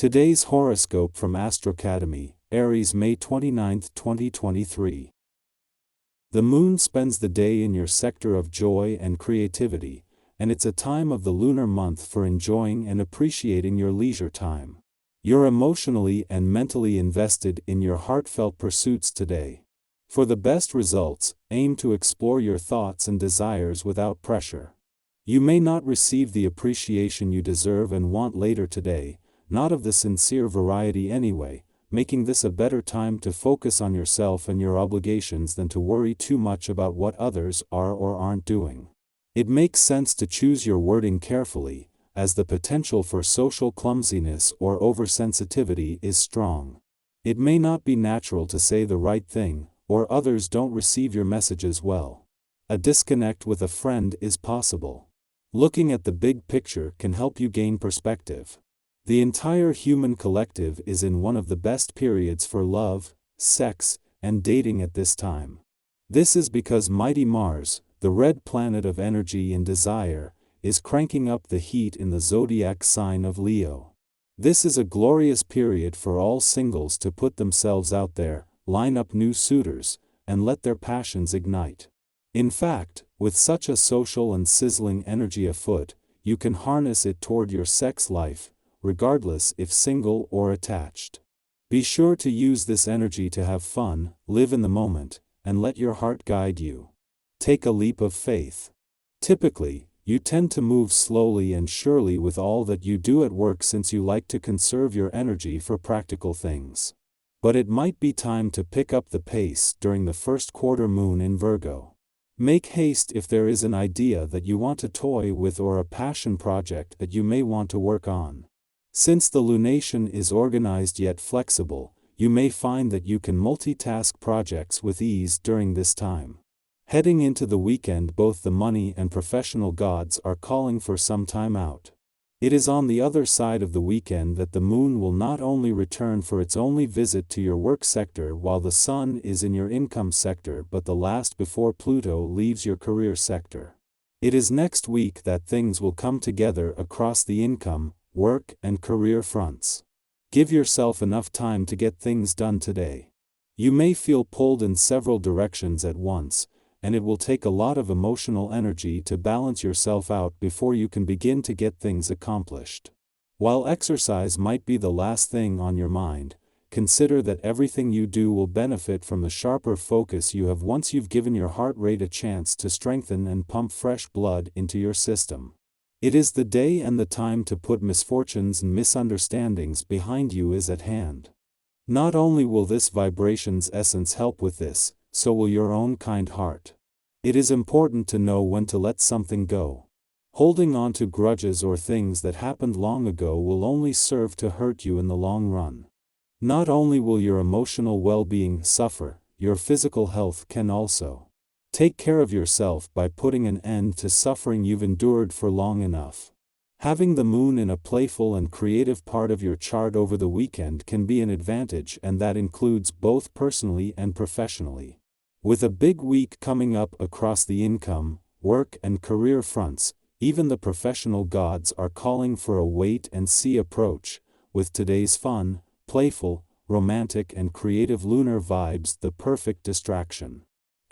Today's horoscope from Astrocademy, Aries May 29, 2023. The moon spends the day in your sector of joy and creativity, and it's a time of the lunar month for enjoying and appreciating your leisure time. You're emotionally and mentally invested in your heartfelt pursuits today. For the best results, aim to explore your thoughts and desires without pressure. You may not receive the appreciation you deserve and want later today, not of the sincere variety anyway, making this a better time to focus on yourself and your obligations than to worry too much about what others are or aren't doing. It makes sense to choose your wording carefully, as the potential for social clumsiness or oversensitivity is strong. It may not be natural to say the right thing, or others don't receive your messages well. A disconnect with a friend is possible. Looking at the big picture can help you gain perspective. The entire human collective is in one of the best periods for love, sex, and dating at this time. This is because mighty Mars, the red planet of energy and desire, is cranking up the heat in the zodiac sign of Leo. This is a glorious period for all singles to put themselves out there, line up new suitors, and let their passions ignite. In fact, with such a social and sizzling energy afoot, you can harness it toward your sex life, regardless if single or attached. Be sure to use this energy to have fun, live in the moment, and let your heart guide you. Take a leap of faith. Typically, you tend to move slowly and surely with all that you do at work since you like to conserve your energy for practical things. But it might be time to pick up the pace during the first quarter moon in Virgo. Make haste if there is an idea that you want to toy with or a passion project that you may want to work on. Since the lunation is organized yet flexible, you may find that you can multitask projects with ease during this time. Heading into the weekend, both the money and professional gods are calling for some time out. It is on the other side of the weekend that the moon will not only return for its only visit to your work sector while the sun is in your income sector, but the last before Pluto leaves your career sector. It is next week that things will come together across the income, work, and career fronts. Give yourself enough time to get things done today. You may feel pulled in several directions at once, and it will take a lot of emotional energy to balance yourself out before you can begin to get things accomplished. While exercise might be the last thing on your mind, consider that everything you do will benefit from the sharper focus you have once you've given your heart rate a chance to strengthen and pump fresh blood into your system. It is the day and the time to put misfortunes and misunderstandings behind you is at hand. Not only will this vibration's essence help with this, so will your own kind heart. It is important to know when to let something go. Holding on to grudges or things that happened long ago will only serve to hurt you in the long run. Not only will your emotional well-being suffer, your physical health can also. Take care of yourself by putting an end to suffering you've endured for long enough. Having the moon in a playful and creative part of your chart over the weekend can be an advantage, and that includes both personally and professionally. With a big week coming up across the income, work, and career fronts, even the professional gods are calling for a wait-and-see approach, with today's fun, playful, romantic, and creative lunar vibes the perfect distraction.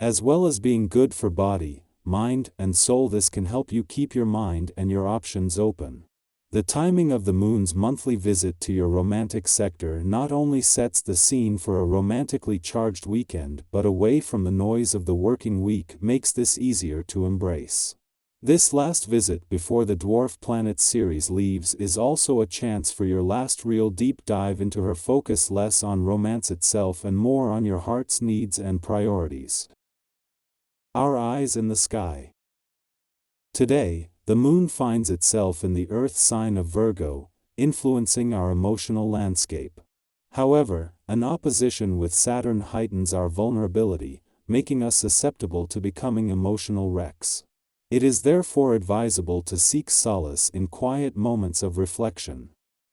As well as being good for body, mind, and soul, this can help you keep your mind and your options open. The timing of the moon's monthly visit to your romantic sector not only sets the scene for a romantically charged weekend, but away from the noise of the working week makes this easier to embrace. This last visit before the dwarf planet Ceres leaves is also a chance for your last real deep dive into her, focus less on romance itself and more on your heart's needs and priorities. Our eyes in the sky. Today, the moon finds itself in the earth sign of Virgo, influencing our emotional landscape. However, an opposition with Saturn heightens our vulnerability, making us susceptible to becoming emotional wrecks. It is therefore advisable to seek solace in quiet moments of reflection.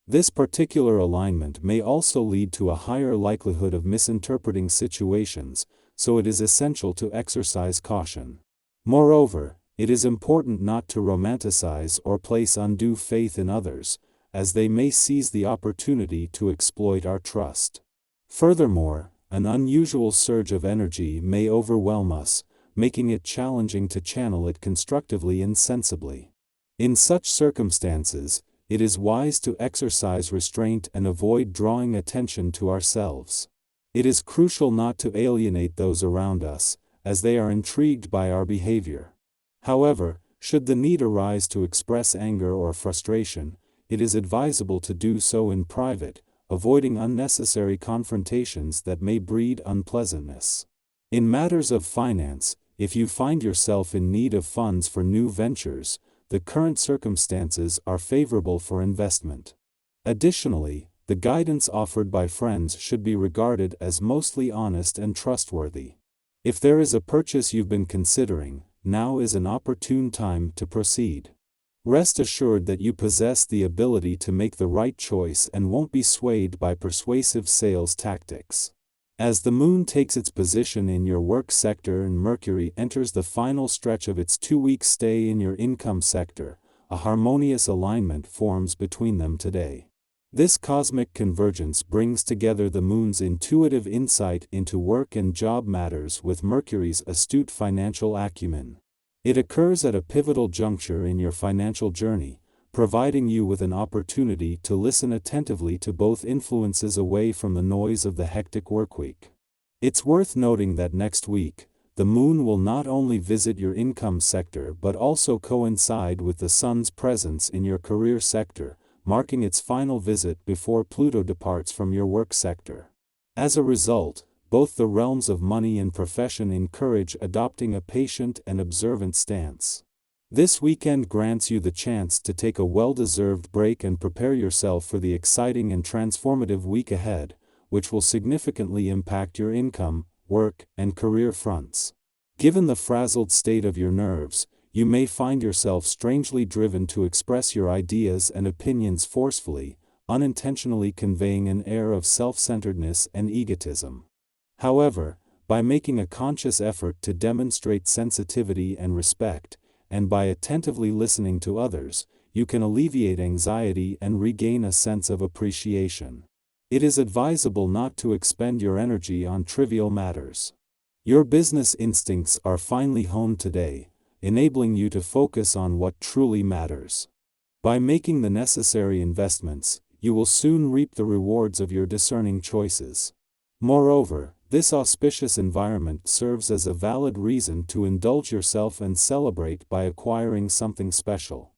This particular alignment may also lead to a higher likelihood of misinterpreting situations, so it is essential to exercise caution. Moreover, it is important not to romanticize or place undue faith in others, as they may seize the opportunity to exploit our trust. Furthermore, an unusual surge of energy may overwhelm us, making it challenging to channel it constructively and sensibly. In such circumstances, it is wise to exercise restraint and avoid drawing attention to ourselves. It is crucial not to alienate those around us, as they are intrigued by our behavior. However, should the need arise to express anger or frustration, it is advisable to do so in private, avoiding unnecessary confrontations that may breed unpleasantness. In matters of finance, if you find yourself in need of funds for new ventures, the current circumstances are favorable for investment. Additionally, the guidance offered by friends should be regarded as mostly honest and trustworthy. If there is a purchase you've been considering, now is an opportune time to proceed. Rest assured that you possess the ability to make the right choice and won't be swayed by persuasive sales tactics. As the moon takes its position in your work sector and Mercury enters the final stretch of its 2-week stay in your income sector, a harmonious alignment forms between them today. This cosmic convergence brings together the moon's intuitive insight into work and job matters with Mercury's astute financial acumen. It occurs at a pivotal juncture in your financial journey, providing you with an opportunity to listen attentively to both influences away from the noise of the hectic workweek. It's worth noting that next week, the moon will not only visit your income sector but also coincide with the sun's presence in your career sector, marking its final visit before Pluto departs from your work sector. As a result, both the realms of money and profession encourage adopting a patient and observant stance. This weekend grants you the chance to take a well-deserved break and prepare yourself for the exciting and transformative week ahead, which will significantly impact your income, work, and career fronts. Given the frazzled state of your nerves, you may find yourself strangely driven to express your ideas and opinions forcefully, unintentionally conveying an air of self-centeredness and egotism. However, by making a conscious effort to demonstrate sensitivity and respect, and by attentively listening to others, you can alleviate anxiety and regain a sense of appreciation. It is advisable not to expend your energy on trivial matters. Your business instincts are finely honed today, enabling you to focus on what truly matters. By making the necessary investments, you will soon reap the rewards of your discerning choices. Moreover, this auspicious environment serves as a valid reason to indulge yourself and celebrate by acquiring something special.